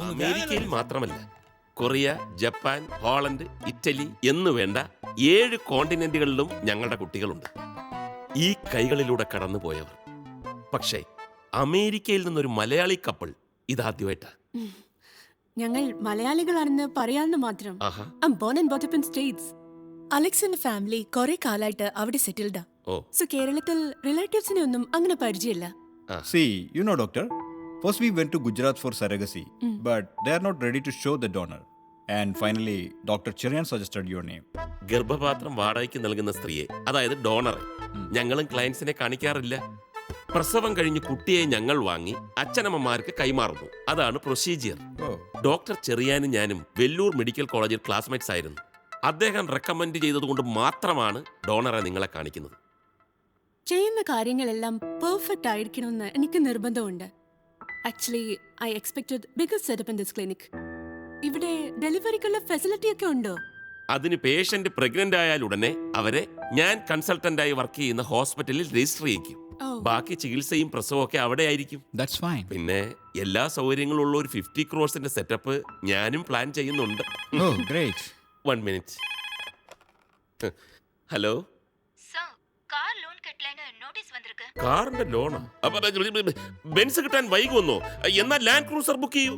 അമേരിക്കയിൽ മാത്രമല്ല, Korea, Japan, Holland, Italy എന്നു വേണ്ട 7 കോണ്ടിനെന്റുകളിലും ഞങ്ങളുടെ കുട്ടികളുണ്ട്. ഈ കൈകളിലൂടെ കടന്നുപോയവർ. പക്ഷേ അമേരിക്കയിൽ നിന്നൊരു മലയാളി കപ്പിൾ ഇതാദ്യമായിട്ടാ. ഞങ്ങൾ മലയാളികളാണെന്ന് പറയാന്ന് മാത്രം. ആഹാ. I'm born and brought up in States. അലക്സിന്റെ ഫാമിലി കുറെ കാലായിട്ട് അവിടെ സെറ്റിൽഡാ. ഓ, സോ കേരളത്തിൽ റിലേറ്റീവ്സിനെ ഒന്നും അങ്ങനെ പരിചയമില്ല. See, you know, doctor, first we went to Gujarat for surrogacy, but they are not ready to show the donor. And finally, Dr. Cherian suggested your name. ഗർഭപാത്രം വാടകയ്ക്ക് നൽകുന്ന സ്ത്രീയെ, അതായത് ഡോണറെ, ഞങ്ങളും ക്ലയൻസിനെ കാണിക്കാറില്ല. പ്രസവം കഴിഞ്ഞ് കുട്ടിയെ ഞങ്ങൾ വാങ്ങി അച്ഛനമ്മമാർക്ക് കൈമാറുന്നു. അതാണ് പ്രൊസീജിയർ. Oh, ഡോക്ടർ ചെറിയാനും ഞാനും വെല്ലൂർ മെഡിക്കൽ കോളേജിൽ ക്ലാസ്മേറ്റ്സ് ആയിരുന്നു. അദ്ദേഹം റെക്കമെൻഡ് ചെയ്തതുകൊണ്ട് മാത്രമാണ് ഡോണറെ നിങ്ങളെ കാണിക്കുന്നത്. ചെയ്യുന്ന കാര്യങ്ങളെല്ലാം പെർഫെക്റ്റ് ആയിരിക്കണമെന്ന് എനിക്ക് നിർബന്ധമുണ്ട്. Actually I expected bigger setup in this clinic. ഇവിടെ ഡെലിവറിക്കുള്ള ഫെസിലിറ്റി ഒക്കെ ഉണ്ടോ? അതിന് പേഷ്യന്റ് പ്രഗ്നന്റ് ആയാൽ ഉടനെ അവരെ ഞാൻ കൺസൾട്ടന്റായി വർക്ക് ചെയ്യുന്ന ഹോസ്പിറ്റലിൽ രജിസ്റ്റർ ചെയ്യിക്കും. ഓ, ബാക്കി ചികിത്സയും പ്രസവവും ഒക്കെ അവിടെ ആയിരിക്കും. that's fine. പിന്നെ എല്ലാ സൗകര്യങ്ങളും ഉള്ള ഒരു 50 crores സെറ്റപ്പ് ഞാനും പ്ലാൻ ചെയ്യുന്നുണ്ട്. Oh, great. 1 minute. Hello, sir car loan கட்டலன்னு நோட்டீஸ் வந்திருக்கு. കാറിന്റെ ലോണാ? ബെൻസ് കിട്ടാൻ വൈകുമെന്നോ? എന്നാൽ ലാൻഡ് ക്രൂസർ ബുക്ക് ചെയ്യൂ.